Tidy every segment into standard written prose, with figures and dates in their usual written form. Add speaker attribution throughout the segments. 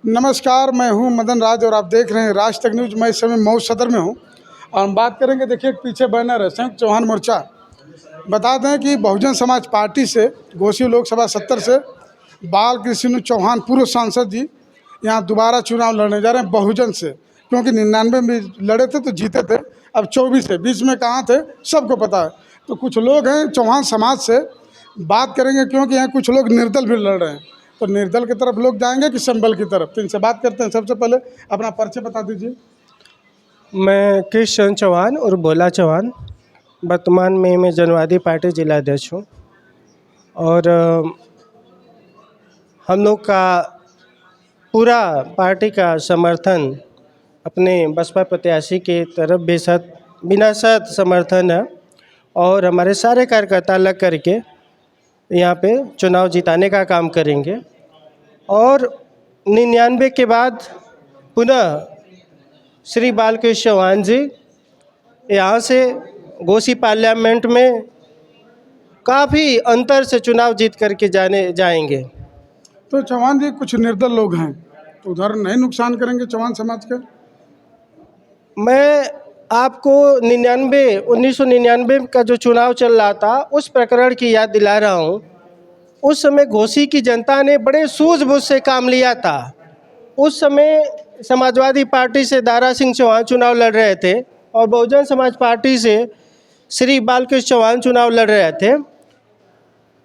Speaker 1: नमस्कार, मैं हूं मदन राज और आप देख रहे हैं राज तक न्यूज़। मैं इस समय मऊ सदर में हूं और हम बात करेंगे। देखिए, एक पीछे बैनर है संयुक्त चौहान मोर्चा। बता दें कि बहुजन समाज पार्टी से घोसी लोकसभा 70 से बाल कृष्ण चौहान पूर्व सांसद जी यहाँ दोबारा चुनाव लड़ने जा रहे हैं बहुजन से, क्योंकि 99 में लड़े थे तो जीते थे। अब 24 है, बीच में कहाँ थे सबको पता है। तो कुछ लोग हैं चौहान समाज से, बात करेंगे क्योंकि यहाँ कुछ लोग निर्दल भी लड़ रहे हैं। तो निर्दल की तरफ लोग जाएंगे कि संबल की तरफ, तो इनसे बात करते हैं। सबसे पहले अपना परिचय बता दीजिए।
Speaker 2: मैं कृष्ण चौहान और भोला चौहान, वर्तमान में मैं जनवादी पार्टी जिलाध्यक्ष हूँ। और हम लोग का पूरा पार्टी का समर्थन अपने बसपा प्रत्याशी के तरफ बेशक बिना शर्त समर्थन है और हमारे सारे कार्यकर्ता लग करके यहाँ पे चुनाव जिताने का काम करेंगे। और 99 के बाद पुनः श्री बालकृष्ण चौहान जी यहाँ से घोसी पार्लियामेंट में काफ़ी अंतर से चुनाव जीत करके जाएंगे।
Speaker 1: तो चौहान जी, कुछ निर्दल लोग हैं तो उधर नहीं नुकसान करेंगे चौहान समाज का?
Speaker 2: मैं आपको 1999 का जो चुनाव चल रहा था उस प्रकरण की याद दिला रहा हूँ। उस समय घोसी की जनता ने बड़े सूझबूझ से काम लिया था। उस समय समाजवादी पार्टी से दारा सिंह चौहान चुनाव लड़ रहे थे और बहुजन समाज पार्टी से श्री बालकृष्ण चौहान चुनाव लड़ रहे थे।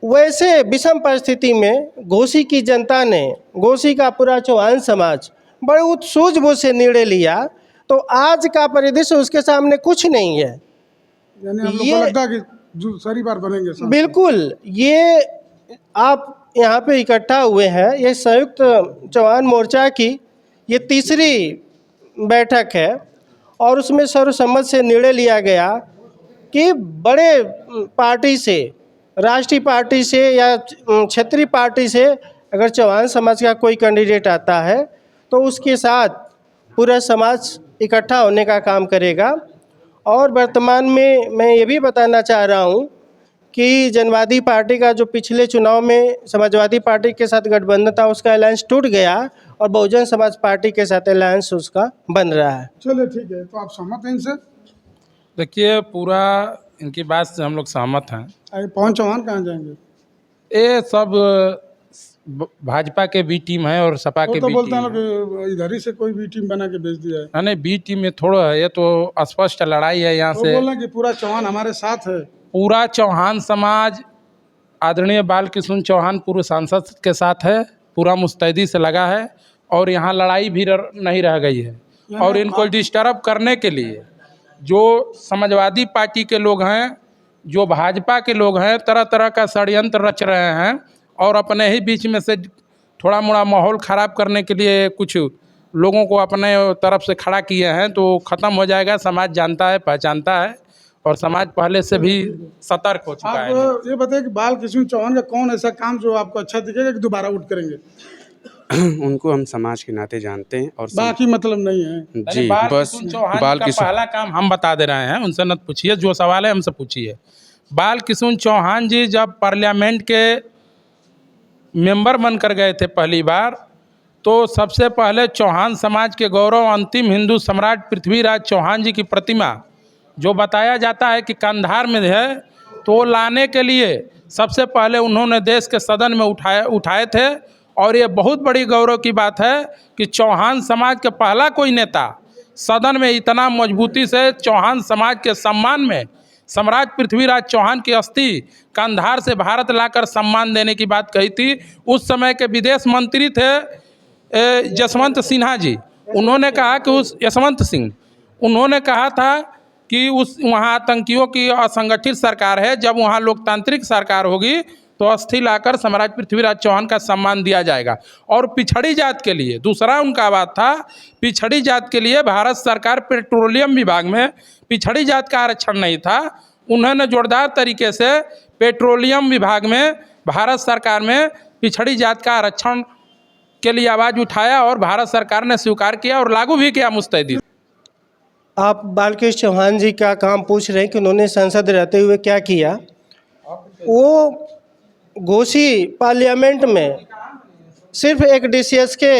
Speaker 2: वैसे विषम परिस्थिति में घोसी की जनता ने, घोसी का पूरा चौहान समाज बड़े सूझबूझ से निर्णय लिया। तो आज का परिदृश्य उसके सामने कुछ नहीं है।
Speaker 1: यानी हम लोग को लगता है कि जो सारी बार बनेंगे सांसद।
Speaker 2: बिल्कुल, ये आप यहाँ पे इकट्ठा हुए हैं, ये संयुक्त चौहान मोर्चा की ये तीसरी बैठक है और उसमें सर्वसम्मत से निर्णय लिया गया कि बड़े पार्टी से, राष्ट्रीय पार्टी से या क्षेत्रीय पार्टी से अगर चौहान समाज का कोई कैंडिडेट आता है तो उसके साथ पूरा समाज इकट्ठा होने का काम करेगा। और वर्तमान में मैं ये भी बताना चाह रहा हूँ कि जनवादी पार्टी का जो पिछले चुनाव में समाजवादी पार्टी के साथ गठबंधन था उसका अलायंस टूट गया और बहुजन समाज पार्टी के साथ अलायंस उसका बन रहा है।
Speaker 1: चलिए ठीक है, तो आप सहमत हैं इनसे?
Speaker 3: देखिए, पूरा इनकी बात से हम लोग सहमत हैं।
Speaker 1: अरे पवन चौहान कहाँ जाएंगे?
Speaker 3: ये सब भाजपा के बी टीम है और सपा के
Speaker 1: तो
Speaker 3: बी
Speaker 1: बोलते हैं
Speaker 3: टीम है।
Speaker 1: लोग इधर ही से कोई भी टीम बना के भेज दिया है।
Speaker 3: नहीं, बी टीम में थोड़ा है, ये तो स्पष्ट लड़ाई है यहाँ
Speaker 1: वो
Speaker 3: से।
Speaker 1: बोल रहे हैं कि पूरा चौहान हमारे साथ है।
Speaker 3: पूरा चौहान समाज आदरणीय बालकृष्ण चौहान पूर्व सांसद के साथ है, पूरा मुस्तैदी से लगा है और यहाँ लड़ाई भी नहीं रह गई है। और इनको डिस्टर्ब करने के लिए जो समाजवादी पार्टी के लोग हैं, जो भाजपा के लोग हैं, तरह तरह का षड्यंत्र रच रहे हैं और अपने ही बीच में से थोड़ा मोड़ा माहौल ख़राब करने के लिए कुछ लोगों को अपने तरफ से खड़ा किए हैं। तो ख़त्म हो जाएगा। समाज जानता है, पहचानता है और समाज पहले से भी सतर्क हो चुका है।
Speaker 1: आप ये बताइए कि बालकृष्ण चौहान का कौन ऐसा काम जो आपको अच्छा दिखेगा कि दोबारा उठ करेंगे?
Speaker 4: उनको हम समाज के नाते जानते हैं और
Speaker 1: बाकी मतलब नहीं है
Speaker 4: जी, बस
Speaker 3: चौहान का
Speaker 4: बालकृष्ण
Speaker 3: पहला काम हम बता दे रहे हैं, उनसे न पूछिए, जो सवाल है हमसे पूछिए। बालकृष्ण चौहान जी जब पार्लियामेंट के मेंबर बनकर गए थे पहली बार, तो सबसे पहले चौहान समाज के गौरव अंतिम हिंदू सम्राट पृथ्वीराज चौहान जी की प्रतिमा जो बताया जाता है कि कंधार में है, तो लाने के लिए सबसे पहले उन्होंने देश के सदन में उठाए थे। और ये बहुत बड़ी गौरव की बात है कि चौहान समाज का पहला कोई नेता सदन में इतना मजबूती से चौहान समाज के सम्मान में सम्राट पृथ्वीराज चौहान की अस्थि कंधार से भारत लाकर सम्मान देने की बात कही थी। उस समय के विदेश मंत्री थे जसवंत सिन्हा जी। उन्होंने कहा कि उन्होंने कहा था कि वहाँ आतंकियों की असंगठित सरकार है, जब वहाँ लोकतांत्रिक सरकार होगी तो अस्थि लाकर सम्राट पृथ्वीराज चौहान का सम्मान दिया जाएगा। और पिछड़ी जात के लिए दूसरा उनका बात था, पिछड़ी जात के लिए भारत सरकार पेट्रोलियम विभाग में पिछड़ी जात का आरक्षण नहीं था। उन्होंने जोरदार तरीके से पेट्रोलियम विभाग में भारत सरकार में पिछड़ी जात का आरक्षण के लिए आवाज़ उठाया और भारत सरकार ने स्वीकार किया और लागू भी किया मुस्तैदी।
Speaker 2: आप बालकृष्ण चौहान जी का काम पूछ रहे हैं कि उन्होंने सांसद रहते हुए क्या किया। वो घोसी पार्लियामेंट में सिर्फ एक DCS के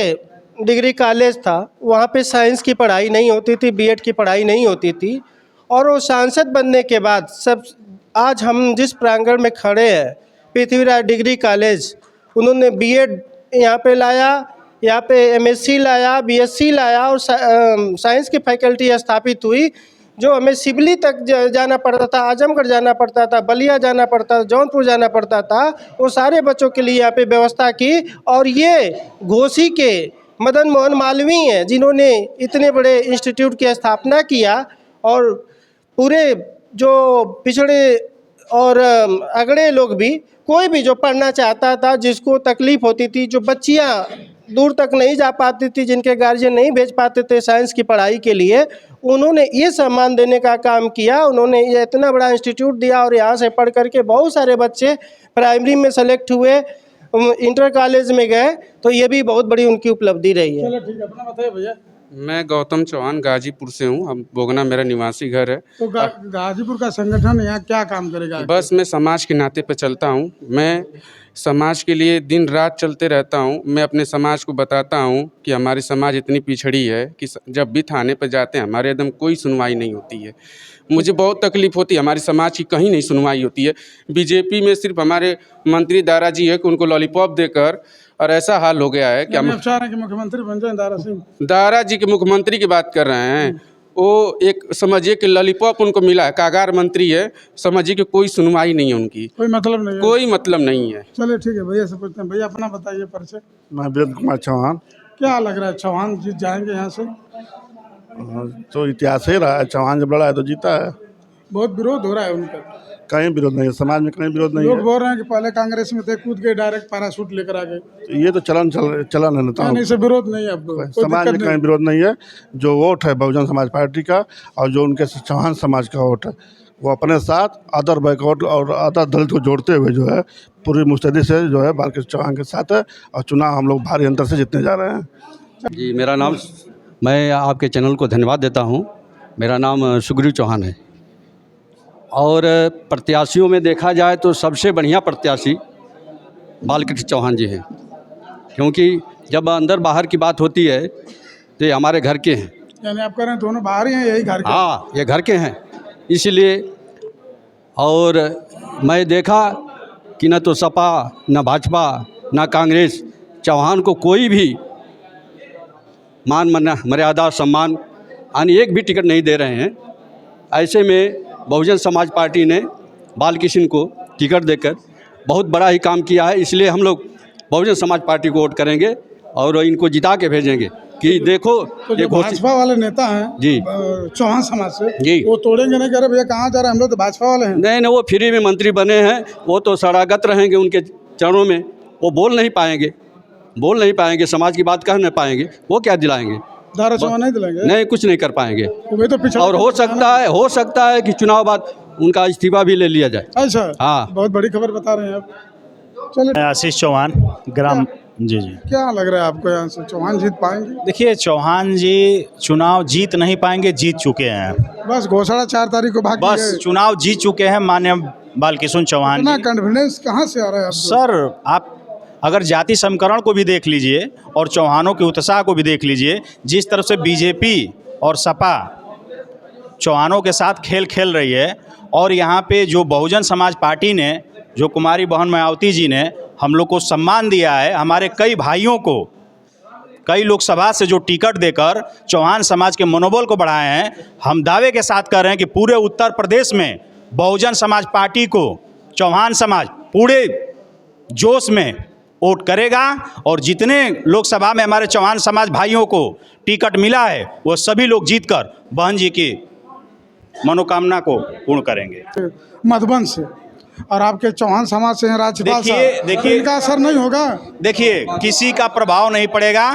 Speaker 2: डिग्री कॉलेज था, वहाँ पे साइंस की पढ़ाई नहीं होती थी, बीएड की पढ़ाई नहीं होती थी। और वो सांसद बनने के बाद सब आज हम जिस प्रांगण में खड़े हैं, पृथ्वीराज डिग्री कॉलेज, उन्होंने बीएड यहाँ पे लाया, यहाँ पे एमएससी लाया, बीएससी लाया और साइंस की फैकल्टी स्थापित हुई। जो हमें सिवली तक जाना पड़ता था, आजमगढ़ जाना पड़ता था, बलिया जाना पड़ता था, जौनपुर जाना पड़ता था, वो सारे बच्चों के लिए यहाँ पे व्यवस्था की। और ये घोसी के मदन मोहन मालवीय हैं जिन्होंने इतने बड़े इंस्टीट्यूट की स्थापना किया। और पूरे जो पिछड़े और अगड़े लोग भी, कोई भी जो पढ़ना चाहता था, जिसको तकलीफ़ होती थी, जो बच्चियाँ दूर तक नहीं जा पाती थी, जिनके गार्जियन नहीं भेज पाते थे साइंस की पढ़ाई के लिए, उन्होंने ये सम्मान देने का काम किया। उन्होंने ये इतना बड़ा इंस्टीट्यूट दिया और यहाँ से पढ़ करके बहुत सारे बच्चे प्राइमरी में सेलेक्ट हुए, इंटर कॉलेज में गए। तो ये भी बहुत बड़ी उनकी उपलब्धि रही है।
Speaker 1: चलो ठीक है, अपना बताइए भैया।
Speaker 4: मैं गौतम चौहान गाजीपुर से हूँ। अब बोगना मेरा निवासी घर है।
Speaker 1: तो गाजीपुर का संगठन यहाँ क्या काम करेगा?
Speaker 4: बस मैं समाज के नाते पे चलता हूँ। मैं समाज के लिए दिन रात चलते रहता हूँ। मैं अपने समाज को बताता हूँ कि हमारी समाज इतनी पिछड़ी है कि जब भी थाने पर जाते हैं हमारे एकदम कोई सुनवाई नहीं होती है। मुझे बहुत तकलीफ़ होती है, हमारी समाज की कहीं नहीं सुनवाई होती है। बीजेपी में सिर्फ हमारे मंत्री दारा जी है कि उनको लॉलीपॉप देकर, और ऐसा हाल हो गया है कि हम
Speaker 1: चाह रहे हैं कि मुख्यमंत्री बन जाए दारा सिंह।
Speaker 4: दारा जी के मुख्यमंत्री की बात कर रहे हैं। वो एक समझिए कि लॉलीपॉप उनको मिला है, कागार मंत्री है, समझिए कि कोई सुनवाई नहीं है उनकी,
Speaker 1: कोई मतलब नहीं है।
Speaker 4: कोई मतलब नहीं है।
Speaker 1: चलिए ठीक है, भैया से पूछते हैं। भैया अपना बताइए परिचय।
Speaker 5: मैं वीरेंद्र कुमार चौहान।
Speaker 1: क्या लग रहा है, चौहान जीत जाएंगे यहाँ से?
Speaker 5: तो इतिहास ही रहा है, चौहान जब लड़ा है तो जीता है।
Speaker 1: बहुत विरोध हो रहा है उनका।
Speaker 5: कहीं विरोध नहीं है, समाज में कहीं विरोध नहीं
Speaker 1: लोग
Speaker 5: है।
Speaker 1: बोल रहे हैं कि पहले कांग्रेस में थे, कूद के डायरेक्ट पैराशूट लेकर आ गए।
Speaker 5: तो ये तो चलन है नेता
Speaker 1: नहीं से विरोध नहीं है आपको? कोई
Speaker 5: समाज में
Speaker 1: दिक्कत
Speaker 5: कहीं
Speaker 1: नहीं?
Speaker 5: विरोध नहीं है। जो वोट है बहुजन समाज पार्टी का, और जो उनके चौहान समाज का वोट है, वो अपने साथ अदर बैकवर्ड और अदर दलित को जोड़ते हुए जो है पूरी मुस्तैदी से जो है बालकृष्ण चौहान के साथ है। और चुनाव हम लोग भारी अंतर से जीतने जा रहे हैं।
Speaker 6: जी मेरा नाम, मैं आपके चैनल को धन्यवाद देता हूं। मेरा नाम सुग्रीव चौहान है। और प्रत्याशियों में देखा जाए तो सबसे बढ़िया प्रत्याशी बालकृष्ण चौहान जी हैं, क्योंकि जब अंदर बाहर की बात होती है तो ये हमारे घर के हैं।
Speaker 1: यानी आप कह रहे हैं दोनों बाहर ही हैं, यही घर के?
Speaker 6: हाँ, ये घर के हैं इसलिए। और मैं देखा कि न तो सपा, न भाजपा, न कांग्रेस चौहान को कोई भी मान मर्यादा सम्मान यानी एक भी टिकट नहीं दे रहे हैं। ऐसे में बहुजन समाज पार्टी ने बालकृष्ण को टिकट देकर बहुत बड़ा ही काम किया है। इसलिए हम लोग बहुजन समाज पार्टी को वोट करेंगे और इनको जिता के भेजेंगे कि देखो
Speaker 1: तो
Speaker 6: ये
Speaker 1: जो भाजपा वाले नेता हैं
Speaker 6: जी,
Speaker 1: चौहान समाज से
Speaker 6: जी,
Speaker 1: वो तोड़ेंगे नहीं? कह रहे भैया कहाँ जा रहे हैं, हम लोग तो भाजपा वाले हैं।
Speaker 6: नहीं, वो फ्री में मंत्री बने हैं, वो तो सरागत रहेंगे उनके चरणों में। वो बोल नहीं पाएंगे, समाज की बात कह नहीं पाएंगे, वो क्या दिलाएंगे?
Speaker 1: दारा चौहान नहीं दिलाएंगे?
Speaker 6: नहीं, कुछ नहीं कर पाएंगे।
Speaker 1: वही तो पिछड़ा।
Speaker 6: और हो सकता है कि चुनाव बाद उनका इस्तीफा भी ले लिया जाए।
Speaker 1: अच्छा,
Speaker 6: हाँ,
Speaker 1: बहुत बड़ी खबर बता रहे हैं आप। चलिए,
Speaker 7: आशीष चौहान, ग्राम। जी।
Speaker 1: क्या लग रहा है आपको, यहाँ से चौहान जीत पाएंगे?
Speaker 7: देखिए, चौहान जी चुनाव जीत नहीं पाएंगे, जीत चुके हैं।
Speaker 1: बस घोषणा 4 तारीख को बाकी
Speaker 7: बस
Speaker 1: है।
Speaker 7: चुनाव जीत चुके हैं माननीय बालकृष्ण चौहान
Speaker 1: इतना
Speaker 7: जी।
Speaker 1: कॉन्फिडेंस कहाँ से आ रहा है आपको?
Speaker 7: सर, आप अगर जाति समीकरण को भी देख लीजिए और चौहानों के उत्साह को भी देख लीजिए, जिस तरफ से बीजेपी और सपा चौहानों के साथ खेल रही है, और यहाँ पे जो बहुजन समाज पार्टी ने, जो कुमारी बहन मायावती जी ने हम लोग को सम्मान दिया है, हमारे कई भाइयों को कई लोकसभा से जो टिकट देकर चौहान समाज के मनोबल को बढ़ाए हैं, हम दावे के साथ कह रहे हैं कि पूरे उत्तर प्रदेश में बहुजन समाज पार्टी को चौहान समाज पूरे जोश में वोट करेगा। और जितने लोकसभा में हमारे चौहान समाज भाइयों को टिकट मिला है, वो सभी लोग जीतकर बहन जी की मनोकामना को पूर्ण करेंगे।
Speaker 1: मधुबन से, और आपके चौहान समाज से हैं राज्यपाल साहब।
Speaker 7: देखिए,
Speaker 1: इनका असर नहीं होगा?
Speaker 7: देखिए, किसी का प्रभाव नहीं पड़ेगा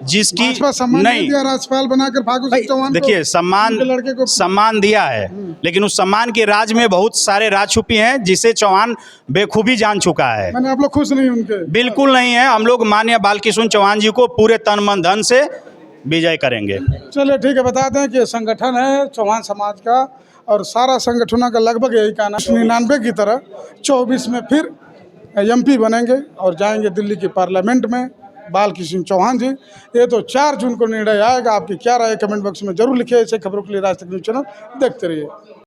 Speaker 7: जिसकी
Speaker 1: सम्मान
Speaker 7: नहीं
Speaker 1: दिया राज्यपाल बनाकर फागू सिंह चौहान को।
Speaker 7: देखिए,
Speaker 1: लड़के को
Speaker 7: सम्मान दिया है, लेकिन उस सम्मान के राज में बहुत सारे राज छुपी हैं जिसे चौहान बेखूबी जान चुका है।
Speaker 1: मैंने आप लोग खुश नहीं उनके?
Speaker 7: बिल्कुल नहीं है। हम लोग माननीय बालकृष्ण चौहान जी को पूरे तन मन धन से विजय करेंगे।
Speaker 1: चलिए ठीक है, बता दें कि संगठन है चौहान समाज का, और सारा संगठनों का लगभग यही कहना है 99 की तरह 24 में फिर एमपी बनेंगे और जाएंगे दिल्ली की पार्लियामेंट में बाल किशन चौहान जी। ये तो 4 जून को निर्णय आएगा। आपकी क्या राय है कमेंट बॉक्स में जरूर लिखिए। ऐसे खबरों के लिए राज तक न्यूज़ चैनल देखते रहिए।